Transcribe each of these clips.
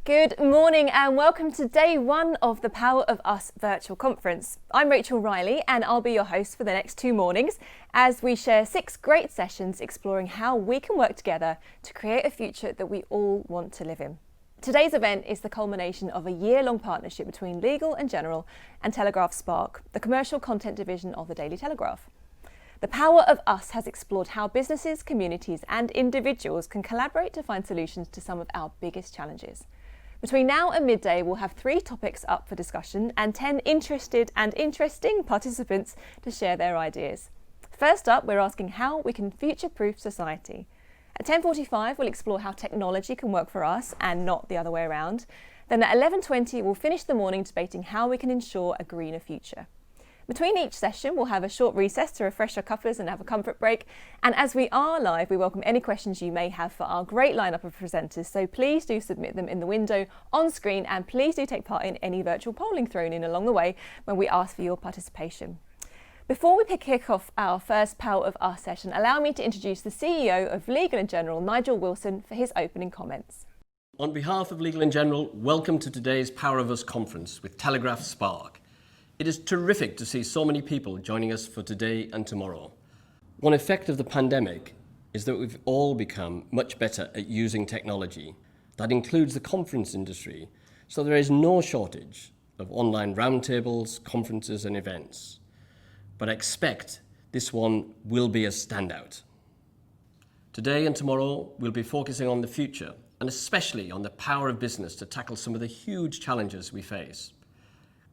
Good morning and welcome to day one of the Power of Us virtual conference. I'm Rachel Riley and I'll be your host for the next 2 mornings as we share 6 great sessions exploring how we can work together to create a future that we all want to live in. Today's event is the culmination of a year-long partnership between Legal & General and Telegraph Spark, the commercial content division of the Daily Telegraph. The Power of Us has explored how businesses, communities and individuals can collaborate to find solutions to some of our biggest challenges. Between now and midday, we'll have 3 topics up for discussion and 10 interested and interesting participants to share their ideas. First up, we're asking how we can future-proof society. At 10:45, we'll explore how technology can work for us and not the other way around. Then at 11:20, we'll finish the morning debating how we can ensure a greener future. Between each session, we'll have a short recess to refresh our cuppers and have a comfort break. And as we are live, we welcome any questions you may have for our great lineup of presenters. So please do submit them in the window on screen and please do take part in any virtual polling thrown in along the way when we ask for your participation. Before we kick off our first Power of Us session, allow me to introduce the CEO of Legal & General, Nigel Wilson, for his opening comments. On behalf of Legal & General, welcome to today's Power of Us conference with Telegraph Spark. It is terrific to see so many people joining us for today and tomorrow. One effect of the pandemic is that we've all become much better at using technology. That includes the conference industry, so there is no shortage of online roundtables, conferences and events. But I expect this one will be a standout. Today and tomorrow we'll be focusing on the future and especially on the power of business to tackle some of the huge challenges we face.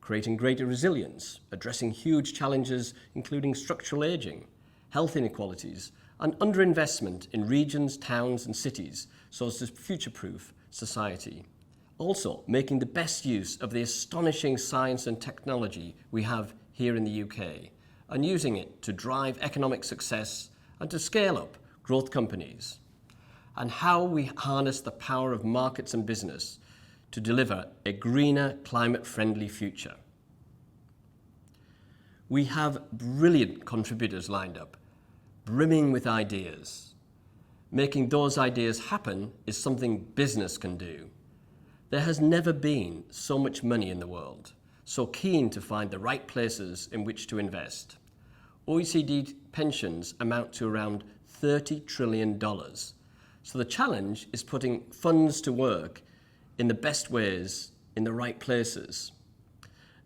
Creating greater resilience, addressing huge challenges including structural ageing, health inequalities and underinvestment in regions, towns and cities so as to future-proof society. Also making the best use of the astonishing science and technology we have here in the UK and using it to drive economic success and to scale up growth companies. And how we harness the power of markets and business to deliver a greener, climate-friendly future. We have brilliant contributors lined up, brimming with ideas. Making those ideas happen is something business can do. There has never been so much money in the world, so keen to find the right places in which to invest. OECD pensions amount to around $30 trillion. So the challenge is putting funds to work in the best ways, in the right places.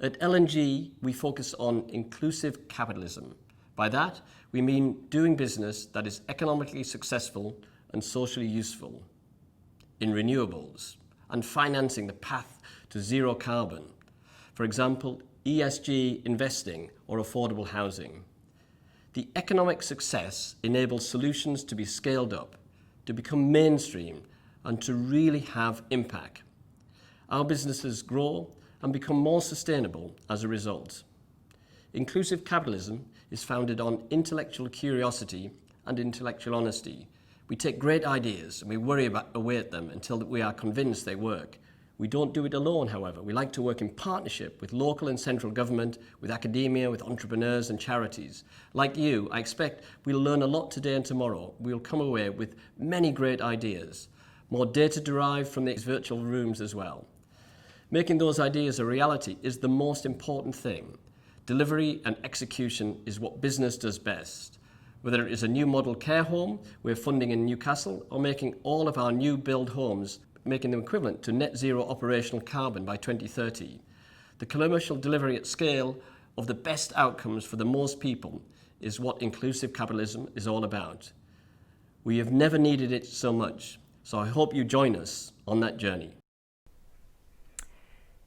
At L&G, we focus on inclusive capitalism. By that, we mean doing business that is economically successful and socially useful. In renewables, and financing the path to zero carbon. For example, ESG investing or affordable housing. The economic success enables solutions to be scaled up, to become mainstream, and to really have impact. Our businesses grow and become more sustainable as a result. Inclusive capitalism is founded on intellectual curiosity and intellectual honesty. We take great ideas and we worry away at them until we are convinced they work. We don't do it alone, however. We like to work in partnership with local and central government, with academia, with entrepreneurs and charities. Like you, I expect we'll learn a lot today and tomorrow. We'll come away with many great ideas. More data derived from these virtual rooms as well. Making those ideas a reality is the most important thing. Delivery and execution is what business does best. Whether it is a new model care home we're funding in Newcastle or making all of our new build homes, making them equivalent to net zero operational carbon by 2030. The commercial delivery at scale of the best outcomes for the most people is what inclusive capitalism is all about. We have never needed it so much, so I hope you join us on that journey.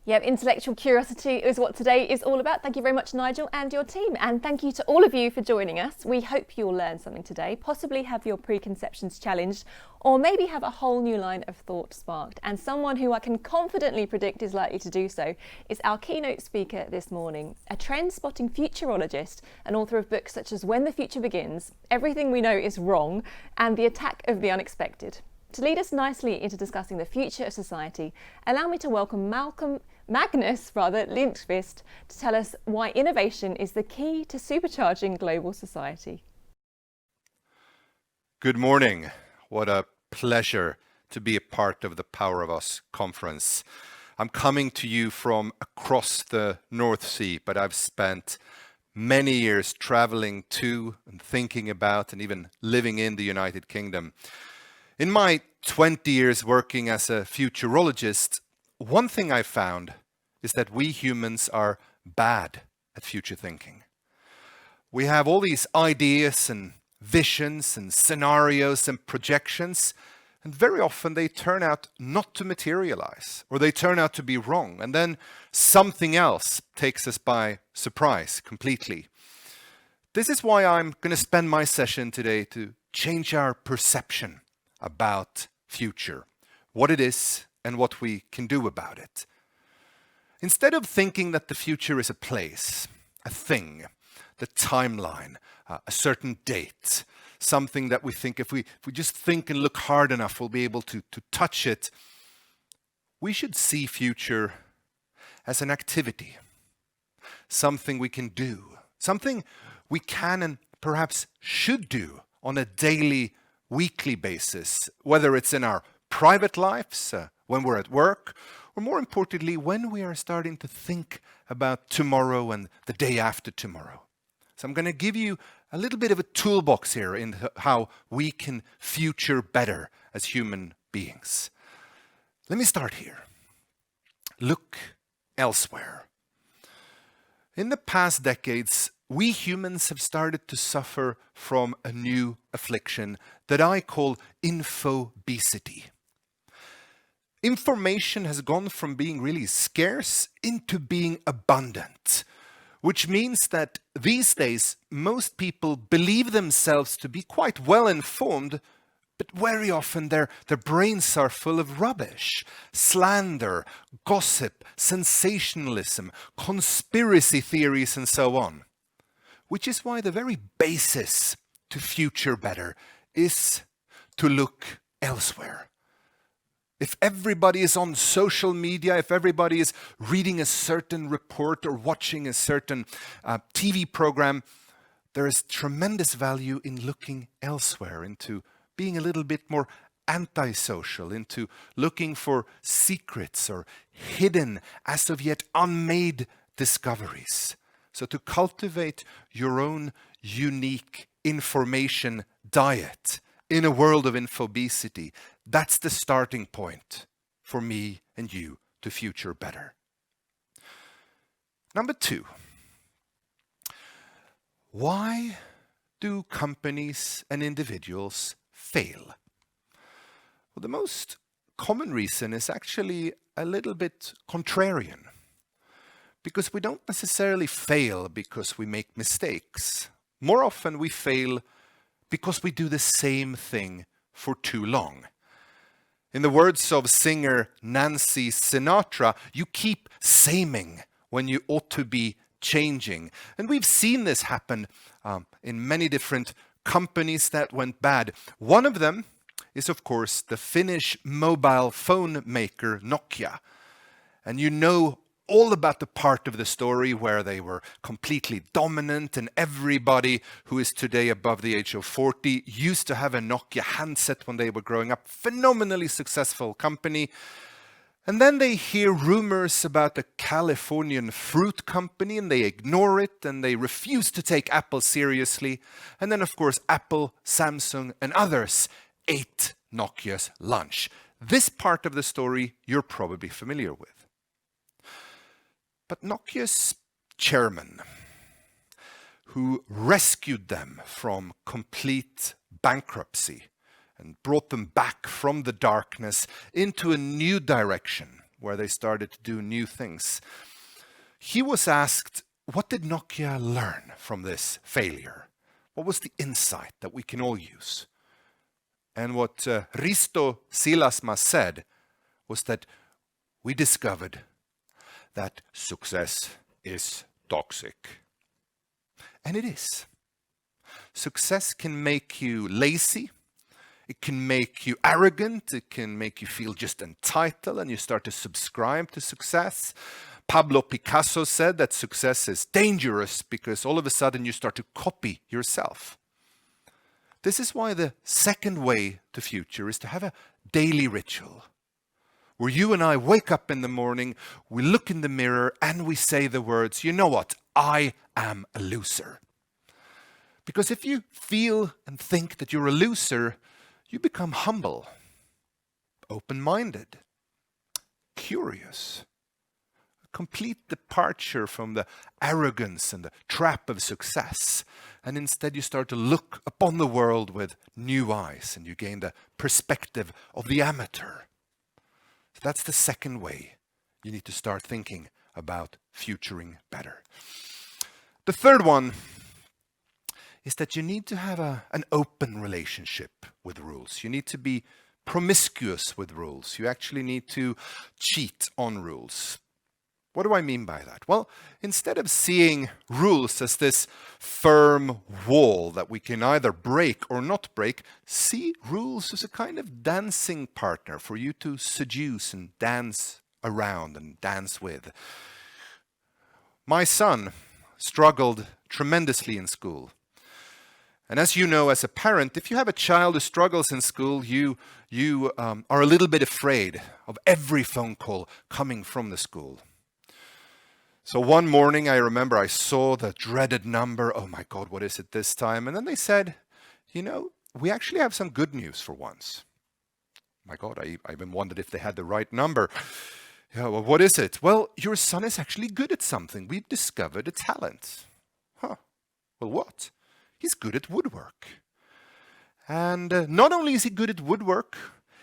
Yeah, intellectual curiosity is what today is all about. Thank you very much, Nigel, and your team. And thank you to all of you for joining us. We hope you'll learn something today, possibly have your preconceptions challenged, or maybe have a whole new line of thought sparked. And someone who I can confidently predict is likely to do so is our keynote speaker this morning, a trend-spotting futurologist and author of books such as When the Future Begins, Everything We Know Is Wrong, and The Attack of the Unexpected. To lead us nicely into discussing the future of society, allow me to welcome Magnus Lindkvist to tell us why innovation is the key to supercharging global society. Good morning. What a pleasure to be a part of the Power of Us conference. I'm coming to you from across the North Sea, but I've spent many years traveling to and thinking about and even living in the United Kingdom. In my 20 years working as a futurologist, one thing I found is that we humans are bad at future thinking. We have all these ideas and visions and scenarios and projections, and very often they turn out not to materialize, or they turn out to be wrong, and then something else takes us by surprise completely. This is why I'm going to spend my session today to change our perception about future, what it is and what we can do about it. Instead of thinking that the future is a place, a thing, the timeline, a certain date, something that we think if we just think and look hard enough, we'll be able to touch it, we should see future as an activity, something we can do, something we can and perhaps should do on a daily, weekly basis, whether it's in our private lives, when we're at work, or more importantly, when we are starting to think about tomorrow and the day after tomorrow. So I'm going to give you a little bit of a toolbox here in how we can future better as human beings. Let me start here. Look elsewhere. In the past decades, we humans have started to suffer from a new affliction that I call infobesity. Information has gone from being really scarce into being abundant, which means that these days most people believe themselves to be quite well informed, but very often their brains are full of rubbish, slander, gossip, sensationalism, conspiracy theories, and so on. Which is why the very basis to future better is to look elsewhere. If everybody is on social media, if everybody is reading a certain report or watching a certain TV program, there is tremendous value in looking elsewhere, into being a little bit more antisocial, into looking for secrets or hidden, as of yet unmade discoveries. So to cultivate your own unique information diet in a world of infobesity, that's the starting point for me and you to future better. Number 2, why do companies and individuals fail? Well, the most common reason is actually a little bit contrarian. Because we don't necessarily fail because we make mistakes. More often we fail because we do the same thing for too long. In the words of singer Nancy Sinatra, you keep saming when you ought to be changing. And we've seen this happen in many different companies that went bad. One of them is, of course, the Finnish mobile phone maker Nokia. And you know all about the part of the story where they were completely dominant, and everybody who is today above the age of 40 used to have a Nokia handset when they were growing up. Phenomenally successful company. And then they hear rumors about a Californian fruit company, and they ignore it, and they refuse to take Apple seriously. And then, of course, Apple, Samsung, and others ate Nokia's lunch. This part of the story you're probably familiar with. But Nokia's chairman, who rescued them from complete bankruptcy and brought them back from the darkness into a new direction where they started to do new things, he was asked, what did Nokia learn from this failure? What was the insight that we can all use? And what Risto Siilasmaa said was that we discovered that success is toxic. And it is. Success can make you lazy, it can make you arrogant, it can make you feel just entitled, and you start to subscribe to success. Pablo Picasso said that success is dangerous because all of a sudden you start to copy yourself. This is why the second way to future is to have a daily ritual where you and I wake up in the morning, we look in the mirror and we say the words, you know what, I am a loser. Because if you feel and think that you're a loser, you become humble, open-minded, curious. A complete departure from the arrogance and the trap of success. And instead you start to look upon the world with new eyes and you gain the perspective of the amateur. So that's the second way you need to start thinking about futuring better. The third one is that you need to have an open relationship with rules. You need to be promiscuous with rules. You actually need to cheat on rules. What do I mean by that? Well, instead of seeing rules as this firm wall that we can either break or not break, see rules as a kind of dancing partner for you to seduce and dance around and dance with. My son struggled tremendously in school. And as you know, as a parent, if you have a child who struggles in school, you are a little bit afraid of every phone call coming from the school. So one morning, I remember I saw the dreaded number. Oh my God, what is it this time? And then they said, you know, we actually have some good news for once. My God, I even wondered if they had the right number. Yeah, well, what is it? Well, your son is actually good at something. We've discovered a talent. Huh. Well, what? He's good at woodwork. And not only is he good at woodwork,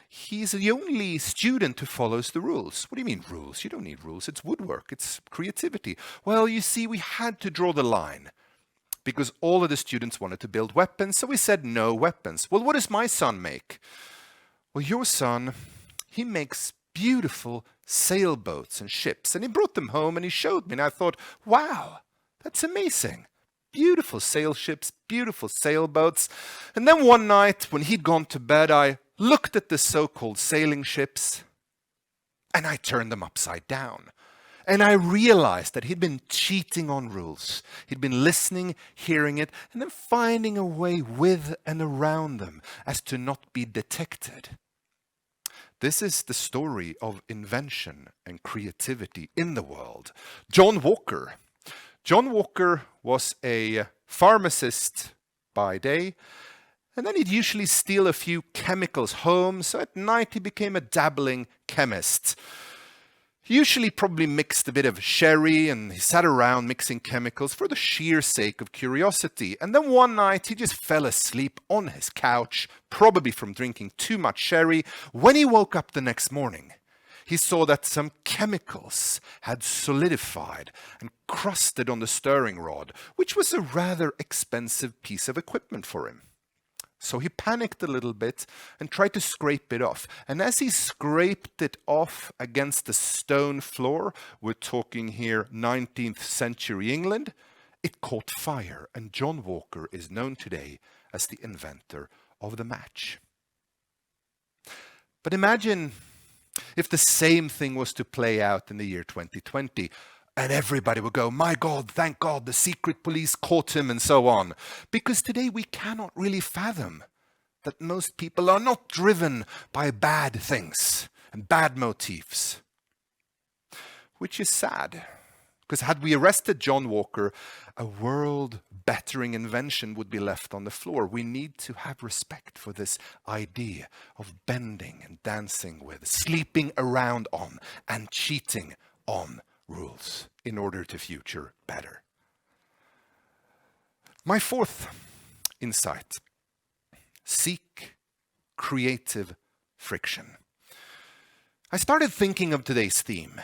he's the only student who follows the rules. What do you mean rules? You don't need rules. It's woodwork. It's creativity. Well, you see, we had to draw the line because all of the students wanted to build weapons, so we said no weapons. Well, what does my son make? Well, your son, he makes beautiful sailboats and ships, and he brought them home and he showed me, and I thought, wow, that's amazing. Beautiful sail ships, beautiful sailboats. And then one night when he'd gone to bed, I looked at the so-called sailing ships and I turned them upside down. And I realized that he'd been cheating on rules. He'd been listening, hearing it, and then finding a way with and around them as to not be detected. This is the story of invention and creativity in the world. John Walker was a pharmacist by day, and then he'd usually steal a few chemicals home, so at night he became a dabbling chemist. He usually probably mixed a bit of sherry, and he sat around mixing chemicals for the sheer sake of curiosity. And then one night he just fell asleep on his couch, probably from drinking too much sherry. When he woke up the next morning, he saw that some chemicals had solidified and crusted on the stirring rod, which was a rather expensive piece of equipment for him. So he panicked a little bit and tried to scrape it off. And as he scraped it off against the stone floor, we're talking here 19th century England, it caught fire. And John Walker is known today as the inventor of the match. But imagine if the same thing was to play out in the year 2020, and everybody would go, my God, thank God, the secret police caught him, and so on. Because today we cannot really fathom that most people are not driven by bad things and bad motifs. Which is sad. Because had we arrested John Walker, a world-bettering invention would be left on the floor. We need to have respect for this idea of bending and dancing with, sleeping around on, and cheating on rules in order to future better. My fourth insight: seek creative friction. I started thinking of today's theme,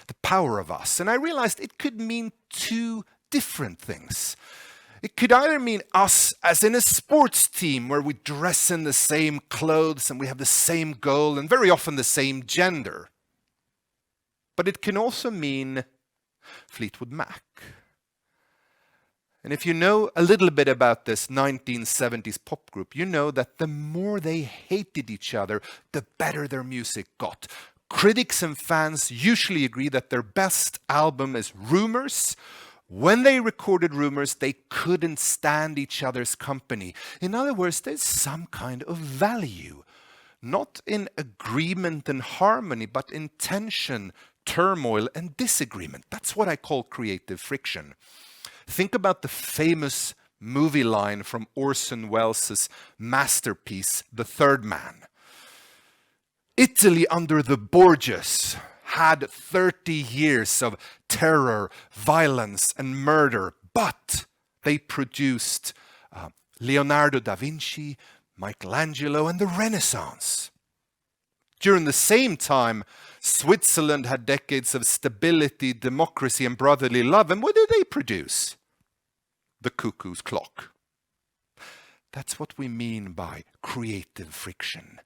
the power of us, and I realized it could mean two different things. It could either mean us as in a sports team where we dress in the same clothes and we have the same goal and very often the same gender. But it can also mean Fleetwood Mac. And if you know a little bit about this 1970s pop group, you know that the more they hated each other, the better their music got. Critics and fans usually agree that their best album is Rumors. When they recorded Rumors, they couldn't stand each other's company. In other words, there's some kind of value not in agreement and harmony, but in tension, turmoil, and disagreement. That's what I call creative friction. Think about the famous movie line from Orson Welles' masterpiece, The Third Man. Italy under the Borgias had 30 years of terror, violence, and murder, but they produced Leonardo da Vinci, Michelangelo, and the Renaissance. During the same time, Switzerland had decades of stability, democracy, and brotherly love. And what did they produce? The cuckoo's clock. That's what we mean by creative friction.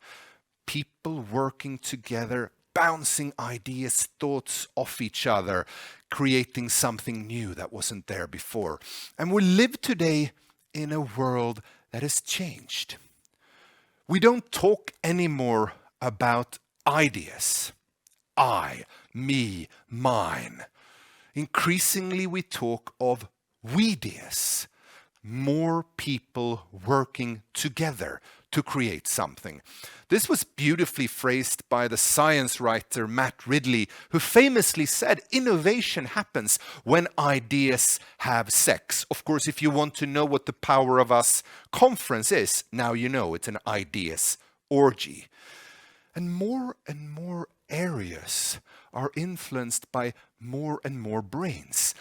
People working together, bouncing ideas, thoughts off each other, creating something new that wasn't there before. And we live today in a world that has changed. We don't talk anymore about ideas. I, me, mine. Increasingly we talk of we-deas. More people working together to create something. This was beautifully phrased by the science writer Matt Ridley, who famously said innovation happens when ideas have sex. Of course, if you want to know what the Power of Us conference is, now you know it's an ideas orgy. And more areas are influenced by more and more brains.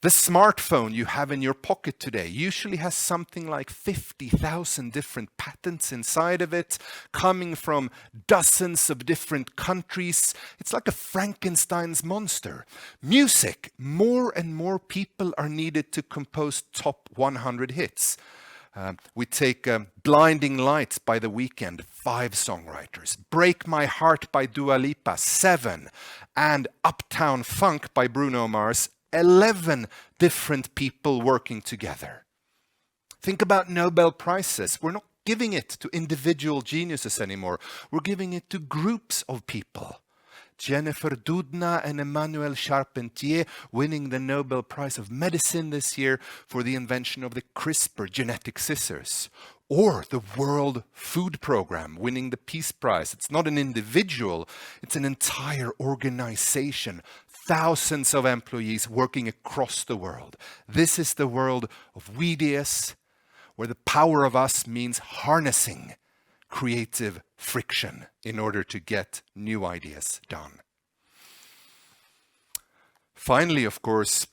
The smartphone you have in your pocket today usually has something like 50,000 different patents inside of it, coming from dozens of different countries. It's like a Frankenstein's monster. Music, more and more people are needed to compose top 100 hits. We take Blinding Lights by The Weeknd, 5 songwriters. Break My Heart by Dua Lipa, 7. And Uptown Funk by Bruno Mars, 11 different people working together. Think about Nobel Prizes. We're not giving it to individual geniuses anymore. We're giving it to groups of people. Jennifer Doudna and Emmanuel Charpentier winning the Nobel Prize of Medicine this year for the invention of the CRISPR genetic scissors. Or the World Food Programme winning the Peace Prize. It's not an individual, it's an entire organization. Thousands of employees working across the world. This is the world of we-deas, where the power of us means harnessing creative friction in order to get new ideas done. Finally, of course,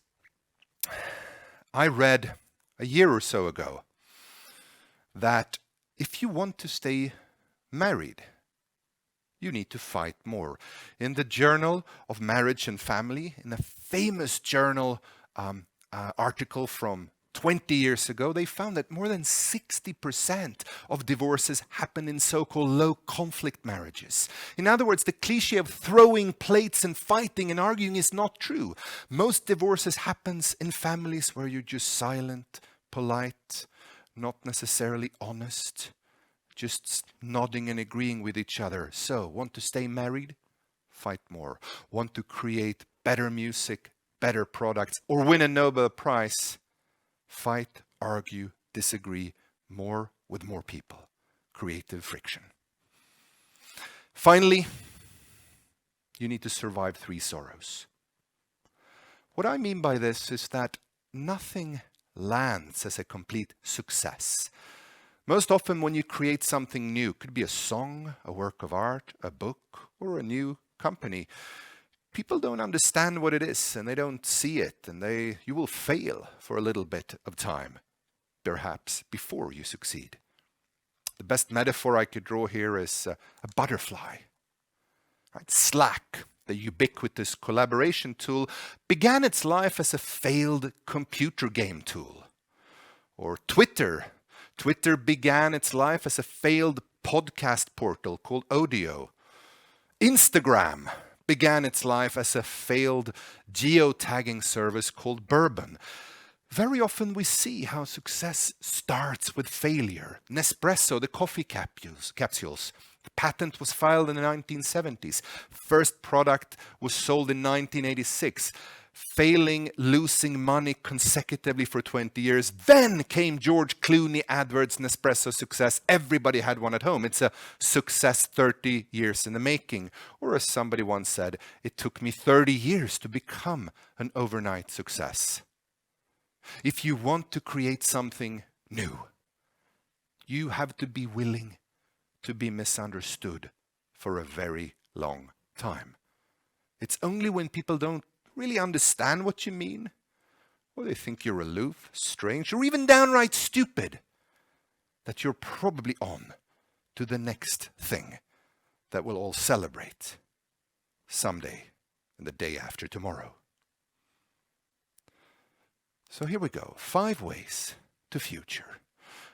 I read a year or so ago that if you want to stay married, you need to fight more. In the Journal of Marriage and Family, in a famous journal article from 20 years ago, they found that more than 60% of divorces happen in so-called low-conflict marriages. In other words, the cliche of throwing plates and fighting and arguing is not true. Most divorces happens in families where you're just silent, polite, not necessarily honest, just nodding and agreeing with each other. So, want to stay married? Fight more. Want to create better music, better products, or win a Nobel Prize? Fight, argue, disagree more with more people. Creative friction. Finally, you need to survive 3 sorrows. What I mean by this is that nothing lands as a complete success. Most often when you create something new, it could be a song, a work of art, a book, or a new company, people don't understand what it is and they don't see it, and you will fail for a little bit of time, perhaps before you succeed. The best metaphor I could draw here is a butterfly. Right? Slack, the ubiquitous collaboration tool, began its life as a failed computer game tool. Or Twitter began its life as a failed podcast portal called Audio. Instagram began its life as a failed geotagging service called Bourbon. Very often we see how success starts with failure. Nespresso, the coffee capsules. The patent was filed in the 1970s. First product was sold in 1986. failing, losing money consecutively for 20 years. Then came George Clooney adverts, Nespresso success. Everybody had one at home. It's a success 30 years in the making. Or as somebody once said, it took me 30 years to become an overnight success. If you want to create something new, you have to be willing to be misunderstood for a very long time. It's only when people don't really understand what you mean, or they think you're aloof, strange, or even downright stupid, that you're probably on to the next thing that we'll all celebrate someday and the day after tomorrow. So here we go. 5 ways to future.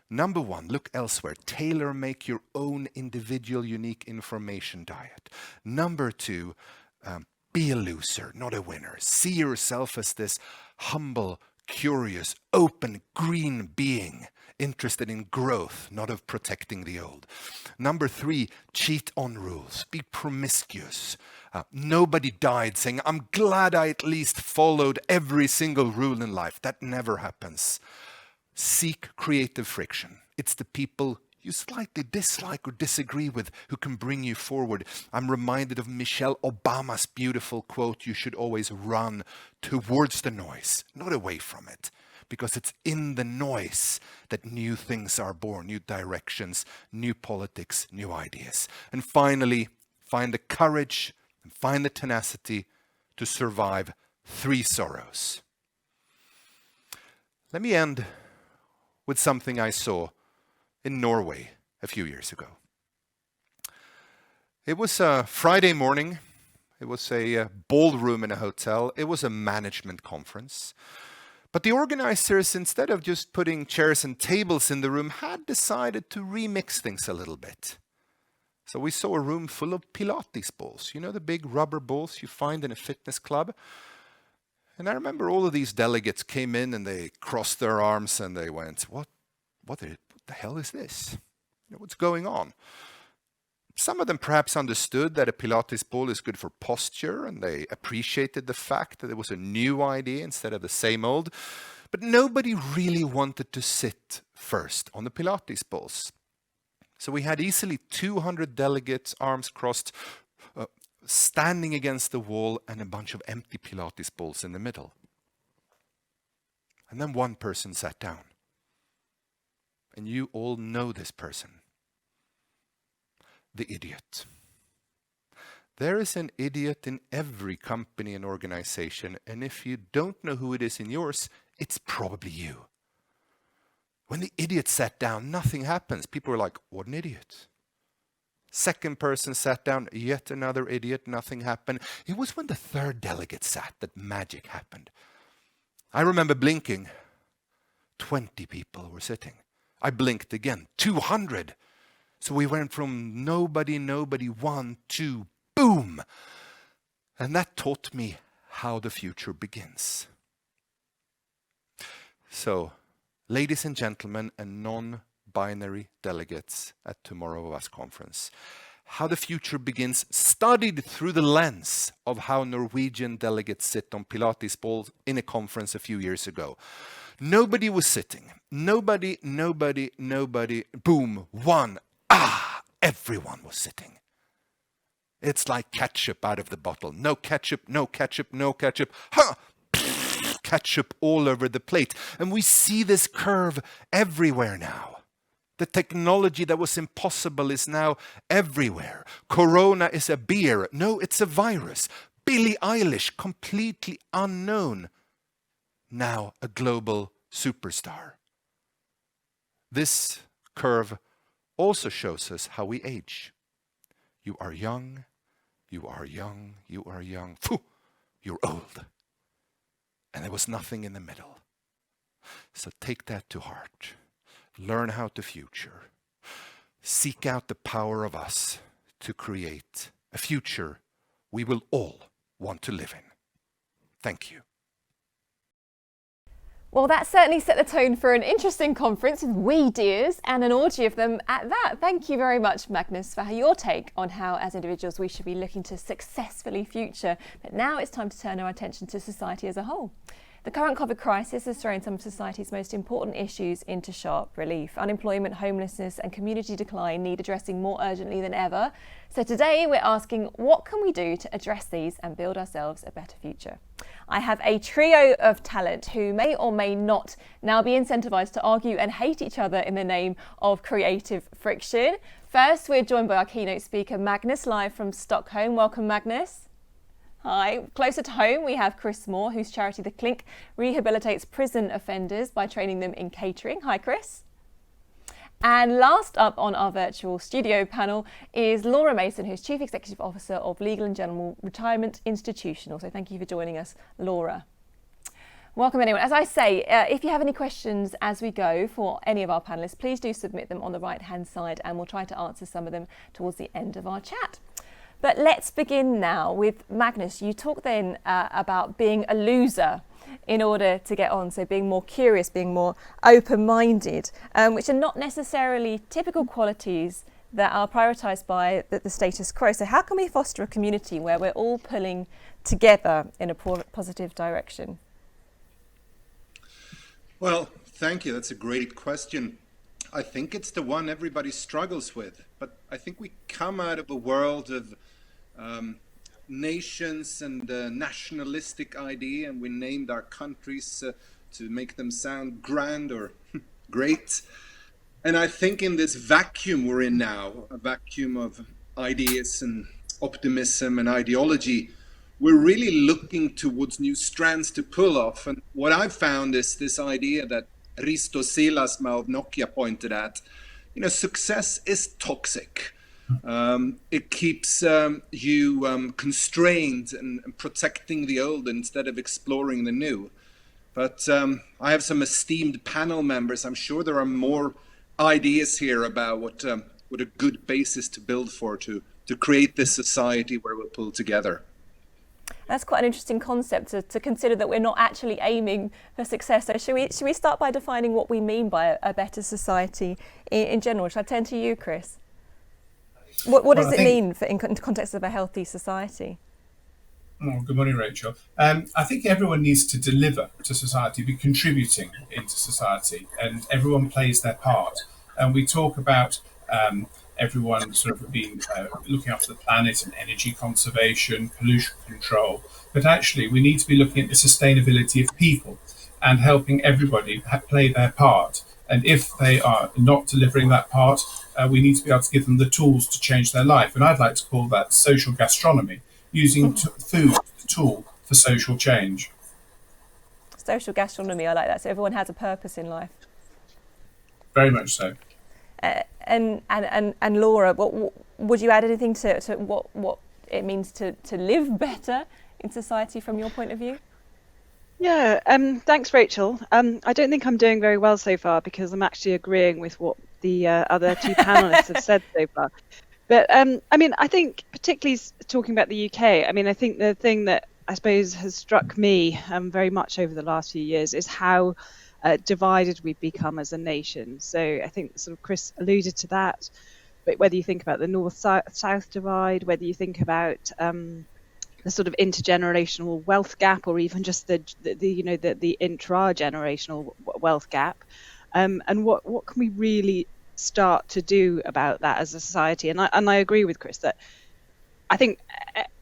Number 1, look elsewhere. Tailor-make your own individual unique information diet. Number 2, be a loser, not a winner. See yourself as this humble, curious, open, green being, interested in growth, not of protecting the old. Number 3, cheat on rules. Be promiscuous. Nobody died saying, I'm glad I at least followed every single rule in life. That never happens. Seek creative friction. It's the people you slightly dislike or disagree with who can bring you forward. I'm reminded of Michelle Obama's beautiful quote, you should always run towards the noise, not away from it. Because it's in the noise that new things are born, new directions, new politics, new ideas. And finally, find the courage and find the tenacity to survive 3 sorrows. Let me end with something I saw in Norway a few years ago. It was a Friday morning. It was a ballroom in a hotel. It was a management conference. But the organizers, instead of just putting chairs and tables in the room, had decided to remix things a little bit. So we saw a room full of Pilates balls. You know, the big rubber balls you find in a fitness club? And I remember all of these delegates came in and they crossed their arms and they went, what the hell is this? You know, what's going on? Some of them perhaps understood that a Pilates ball is good for posture, and they appreciated the fact that it was a new idea instead of the same old. But nobody really wanted to sit first on the Pilates balls. So we had easily 200 delegates, arms crossed, standing against the wall, and a bunch of empty Pilates balls in the middle. And then one person sat down. And you all know this person. The idiot. There is an idiot in every company and organization, and if you don't know who it is in yours, it's probably you. When the idiot sat down, nothing happens. People were like, what an idiot. Second person sat down, yet another idiot, nothing happened. It was when the third delegate sat that magic happened. I remember blinking. 20 people were sitting. I blinked again. 200. So we went from nobody, 1, 2, boom. And that taught me how the future begins. So, ladies and gentlemen and non-binary delegates at Tomorrow of Us conference, how the future begins, studied through the lens of how Norwegian delegates sit on Pilates balls in a conference a few years ago. Nobody was sitting. Nobody, boom, 1, everyone was sitting. It's like ketchup out of the bottle. No ketchup, no ketchup, no ketchup. Ha! Ketchup all over the plate. And we see this curve everywhere now. The technology that was impossible is now everywhere. Corona is a beer. No, it's a virus. Billie Eilish, completely unknown. Now a global superstar. This curve also shows us how we age. You are young, you are young, you are young. Phew, you're old. And there was nothing in the middle. So take that to heart. Learn how to future. Seek out the power of us to create a future we will all want to live in. Thank you. Well, that certainly set the tone for an interesting conference with wee dears and an orgy of them at that. Thank you very much, Magnus, for your take on how, as individuals, we should be looking to successfully future. But now it's time to turn our attention to society as a whole. The current COVID crisis has thrown some of society's most important issues into sharp relief. Unemployment, homelessness and community decline need addressing more urgently than ever. So today we're asking, what can we do to address these and build ourselves a better future? I have a trio of talent who may or may not now be incentivised to argue and hate each other in the name of creative friction. First, we're joined by our keynote speaker, Magnus, live from Stockholm. Welcome, Magnus. Hi. Closer to home, we have Chris Moore, whose charity, the Clink, rehabilitates prison offenders by training them in catering. Hi, Chris. And last up on our virtual studio panel is Laura Mason, who's Chief Executive Officer of Legal and General Retirement Institutional. So thank you for joining us, Laura. Welcome, anyone. As I say, if you have any questions as we go for any of our panellists, please do submit them on the right-hand side and we'll try to answer some of them towards the end of our chat. But let's begin now with Magnus. You talked then about being a loser in order to get on, so being more curious, being more open-minded, which are not necessarily typical qualities that are prioritised by the status quo. So how can we foster a community where we're all pulling together in a positive direction? Well, thank you. That's a great question. I think it's the one everybody struggles with, but I think we come out of a world of nations and nationalistic idea, and we named our countries to make them sound grand or great. And I think in this vacuum we're in now, a vacuum of ideas and optimism and ideology, we're really looking towards new strands to pull off. And what I've found is this idea that Risto Siilasmaa of Nokia pointed at, success is toxic. It keeps you constrained and protecting the old instead of exploring the new. But I have some esteemed panel members. I'm sure there are more ideas here about what a good basis to build for to create this society where we'll pull together. That's quite an interesting concept to consider, that we're not actually aiming for success. So should we start by defining what we mean by a better society in general? Should I turn to you, Chris? What does it mean in context of a healthy society? Oh, good morning, Rachel. I think everyone needs to deliver to society, be contributing into society, and everyone plays their part. And we talk about everyone sort of being looking after the planet and energy conservation, pollution control. But actually, we need to be looking at the sustainability of people and helping everybody play their part. And if they are not delivering that part, we need to be able to give them the tools to change their life. And I'd like to call that social gastronomy, using food as a tool for social change. Social gastronomy, I like that. So everyone has a purpose in life. Very much so. And Laura, would you add anything to what it means to live better in society from your point of view? Yeah, thanks, Rachel. I don't think I'm doing very well so far because I'm actually agreeing with what the other two panelists have said so far. But I think particularly talking about the UK, I think the thing that I suppose has struck me very much over the last few years is how divided we've become as a nation. So I think sort of Chris alluded to that, but whether you think about the north-south divide, whether you think about the sort of intergenerational wealth gap, or even just the intra-generational wealth gap, and what can we really start to do about that as a society? And I agree with Chris that I think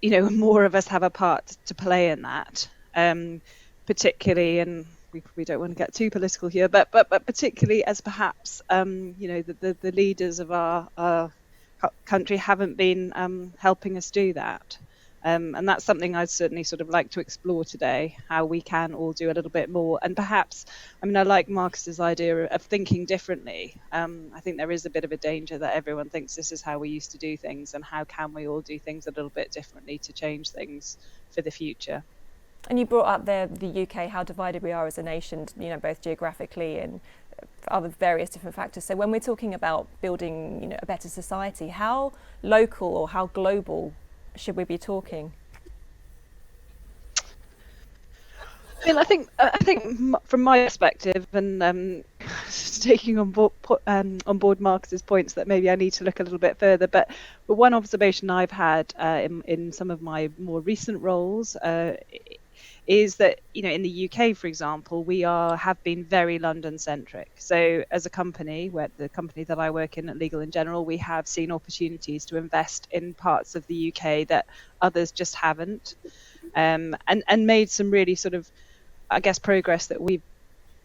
more of us have a part to play in that, particularly, and we don't want to get too political here, but particularly as perhaps the leaders of our country haven't been helping us do that. And that's something I'd certainly sort of like to explore today, how we can all do a little bit more. And perhaps, I like Marcus's idea of thinking differently. I think there is a bit of a danger that everyone thinks this is how we used to do things, and how can we all do things a little bit differently to change things for the future. And you brought up the UK, how divided we are as a nation, both geographically and other various different factors. So when we're talking about building, a better society, how local or how global should we be talking? mean, I think from my perspective, and taking on board Marcus's points, that maybe I need to look a little bit further. But one observation I've had in some of my more recent roles is that, you know, in the UK, for example, we have been very London centric. So as a company, the company that I work in at Legal in General, we have seen opportunities to invest in parts of the UK that others just haven't, and made some really sort of, I guess, progress that we've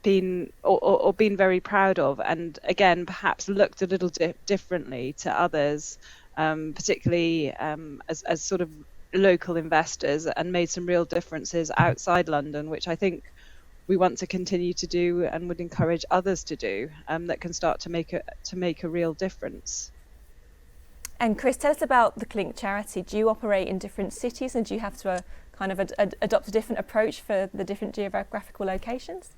been or been very proud of, and again perhaps looked a little differently to others, particularly as sort of local investors, and made some real differences outside London, which I think we want to continue to do and would encourage others to do, that can start to make a real difference. And Chris, tell us about the Clink charity. Do you operate in different cities, and do you have to kind of adopt a different approach for the different geographical locations?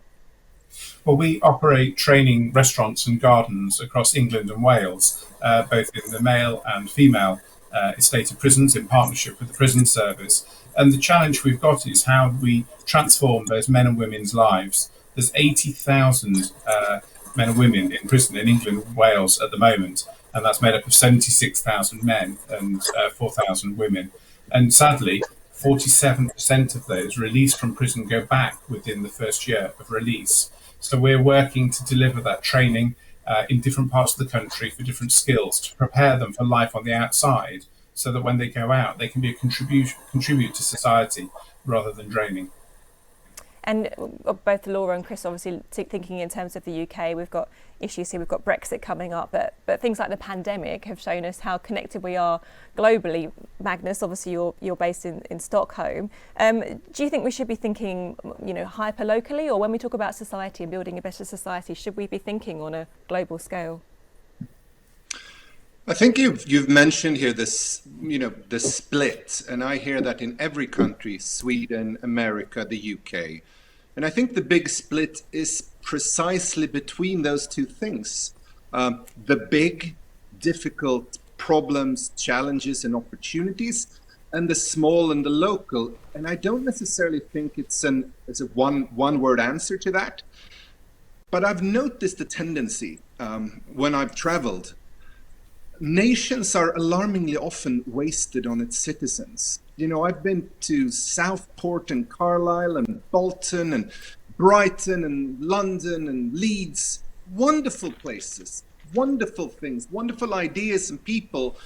Well, we operate training restaurants and gardens across England and Wales, both in the male and female estated prisons, in partnership with the prison service. And the challenge we've got is how we transform those men and women's lives. There's 80,000 men and women in prison in England and Wales at the moment, and that's made up of 76,000 men and 4,000 women. And sadly, 47% of those released from prison go back within the first year of release. So we're working to deliver that training in different parts of the country for different skills to prepare them for life on the outside, so that when they go out, they can be contribute to society rather than draining. And both Laura and Chris, obviously thinking in terms of the UK, we've got issues here, we've got Brexit coming up, but things like the pandemic have shown us how connected we are globally. Magnus, obviously you're based in Stockholm. Do you think we should be thinking, you know, hyper locally, or when we talk about society and building a better society, should we be thinking on a global scale? I think you've mentioned here this, you know, the split, and I hear that in every country: Sweden, America, the UK. And I think the big split is precisely between those two things. The big, difficult problems, challenges, and opportunities, and the small and the local. And I don't necessarily think it's a one-word answer to that. But I've noticed a tendency when I've traveled. Nations are alarmingly often wasted on its citizens. You know, I've been to Southport and Carlisle and Bolton and Brighton and London and Leeds. Wonderful places, wonderful things, wonderful ideas and people.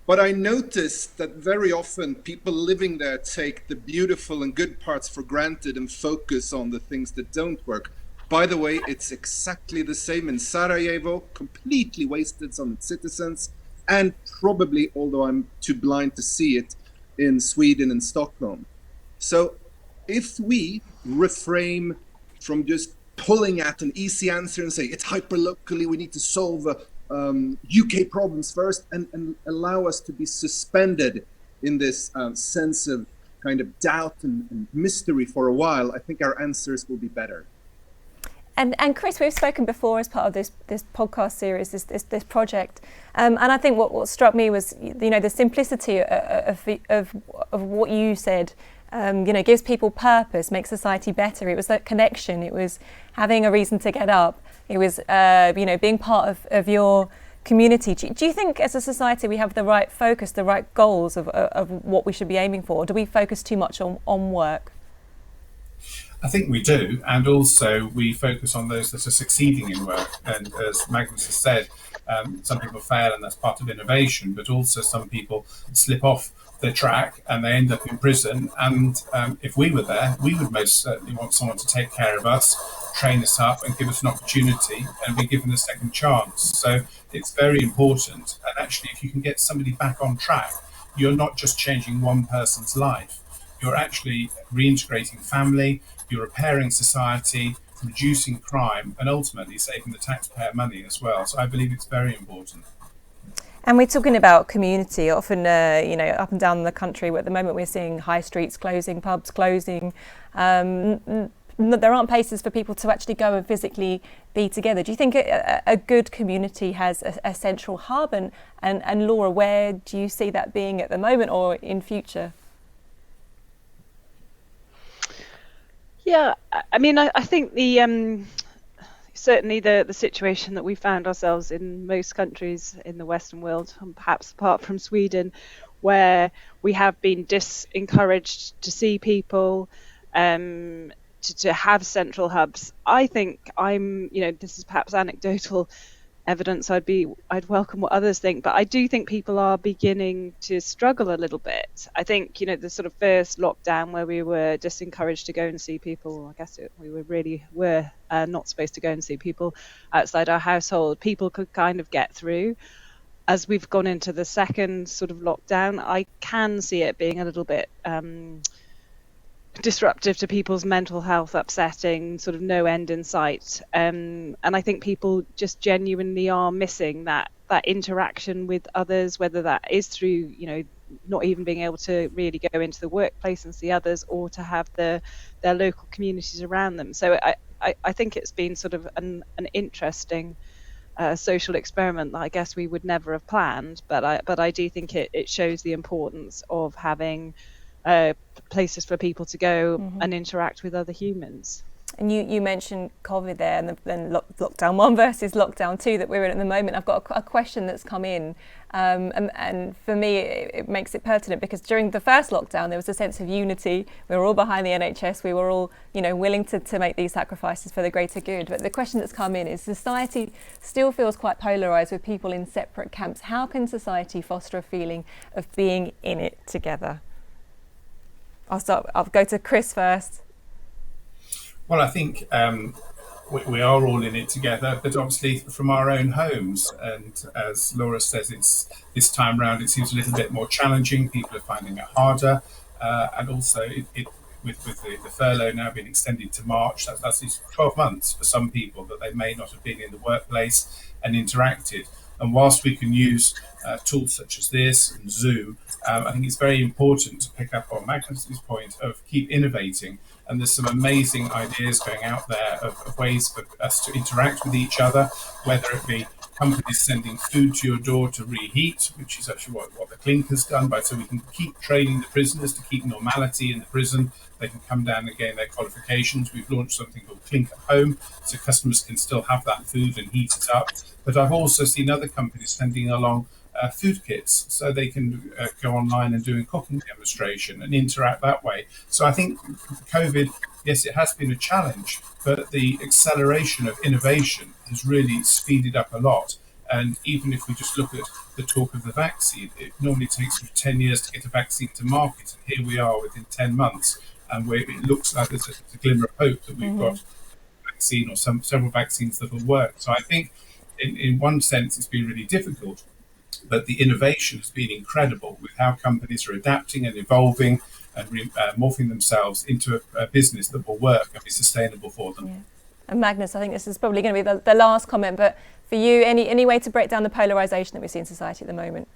But I noticed that very often people living there take the beautiful and good parts for granted and focus on the things that don't work. By the way, it's exactly the same in Sarajevo, completely wasted on its citizens, and probably, although I'm too blind to see it, in Sweden and Stockholm. So if we refrain from just pulling at an easy answer and say it's hyper-locally, we need to solve UK problems first, and allow us to be suspended in this sense of kind of doubt and mystery for a while, I think our answers will be better. And Chris, we've spoken before as part of this podcast series, this project, and I think what struck me was, you know, the simplicity of what you said. You know, gives people purpose, makes society better. It was that connection. It was having a reason to get up. It was you know, being part of your community. Do you think as a society we have the right focus, the right goals of what we should be aiming for? Or do we focus too much on work? I think we do, and also we focus on those that are succeeding in work. And as Magnus has said, some people fail, and that's part of innovation, but also some people slip off the track and they end up in prison. And if we were there, we would most certainly want someone to take care of us, train us up and give us an opportunity and be given a second chance. So it's very important. And actually, if you can get somebody back on track, you're not just changing one person's life. You're actually reintegrating family, you're repairing society, reducing crime, and ultimately saving the taxpayer money as well. So I believe it's very important. And we're talking about community. Often, you know, up and down the country, at the moment we're seeing high streets closing, pubs closing. There aren't places for people to actually go and physically be together. Do you think a good community has a central hub? And Laura, where do you see that being at the moment or in future? Yeah, I mean, I think certainly the situation that we found ourselves in most countries in the Western world, and perhaps apart from Sweden, where we have been disencouraged to see people, to have central hubs. I think this is perhaps anecdotal evidence. I'd welcome what others think, but I do think people are beginning to struggle a little bit. I think the sort of first lockdown where we were just encouraged to go and see people, we were not supposed to go and see people outside our household. People could kind of get through. As we've gone into the second sort of lockdown, I can see it being a little bit disruptive to people's mental health, upsetting, sort of no end in sight. And I think people just genuinely are missing that interaction with others, whether that is through, not even being able to really go into the workplace and see others, or to have their local communities around them. So I think it's been sort of an interesting social experiment that I guess we would never have planned, but I do think it shows the importance of having places for people to go and interact with other humans. And you mentioned COVID there, and then lockdown 1 versus lockdown 2 that we're in at the moment. I've got a question that's come in, and for me it makes it pertinent, because during the first lockdown there was a sense of unity. We were all behind the NHS. We were all willing to make these sacrifices for the greater good. But the question that's come in is, society still feels quite polarised with people in separate camps. How can society foster a feeling of being in it together? I'll go to Chris first. Well, I think we are all in it together, but obviously from our own homes. And as Laura says, this time round it seems a little bit more challenging. People are finding it harder, and also with the furlough now being extended to March, that's 12 months for some people that they may not have been in the workplace and interacted. And whilst we can use tools such as this and Zoom, I think it's very important to pick up on Magnus's point of keep innovating. And there's some amazing ideas going out there of ways for us to interact with each other, whether it be companies sending food to your door to reheat, which is actually what the Clink has done, so we can keep training the prisoners to keep normality in the prison. They can come down and gain their qualifications. We've launched something called Clink at Home, so customers can still have that food and heat it up. But I've also seen other companies sending along food kits, so they can go online and do a cooking demonstration and interact that way. So I think COVID, yes, it has been a challenge, but the acceleration of innovation has really speeded up a lot. And even if we just look at the talk of the vaccine, it normally takes 10 years to get a vaccine to market. And here we are within 10 months, and it looks like there's a glimmer of hope that we've got a vaccine or several vaccines that will work. So I think in one sense it's been really difficult, but the innovation has been incredible with how companies are adapting and evolving and morphing themselves into a business that will work and be sustainable for them. Yeah. And Magnus, I think this is probably going to be the last comment, but for you, any way to break down the polarisation that we see in society at the moment?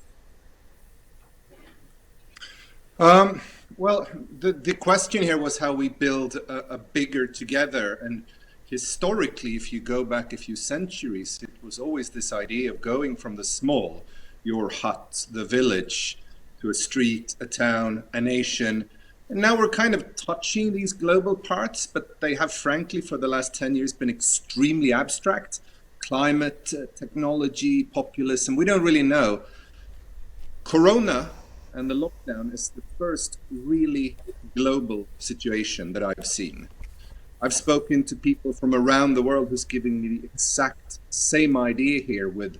Well, the question here was how we build a bigger together. And historically, if you go back a few centuries, it was always this idea of going from the small, your hut, the village, to a street, a town, a nation. And now we're kind of touching these global parts, but they have, frankly, for the last 10 years been extremely abstract. Climate, technology, populism, we don't really know. Corona and the lockdown is the first really global situation that I've seen. I've spoken to people from around the world who's giving me the exact same idea here with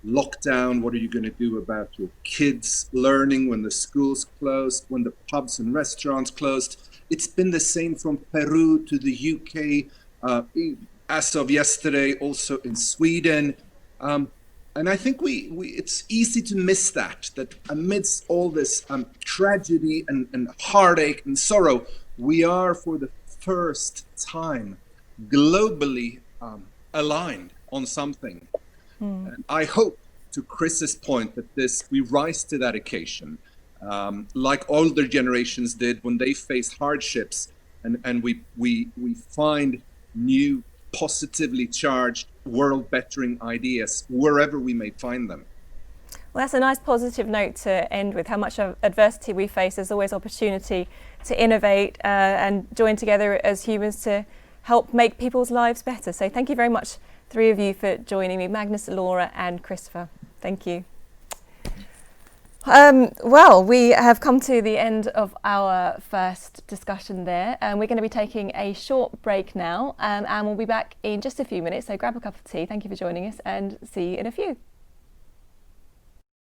lockdown. What are you going to do about your kids learning when the schools closed, when the pubs and restaurants closed? It's been the same from Peru to the UK, as of yesterday, also in Sweden. And I think it's easy to miss that amidst all this tragedy and heartache and sorrow, we are for the first time globally aligned on something. And I hope, to Chris's point, that we rise to that occasion, like older generations did when they faced hardships, and we find new positively charged world bettering ideas wherever we may find them. Well, that's a nice positive note to end with. How much of adversity we face, there's always opportunity to innovate and join together as humans to help make people's lives better. So thank you very much, three of you, for joining me, Magnus, Laura and Christopher. Thank you. Well, we have come to the end of our first discussion there, and we're going to be taking a short break now, and we'll be back in just a few minutes. So grab a cup of tea. Thank you for joining us, and see you in a few.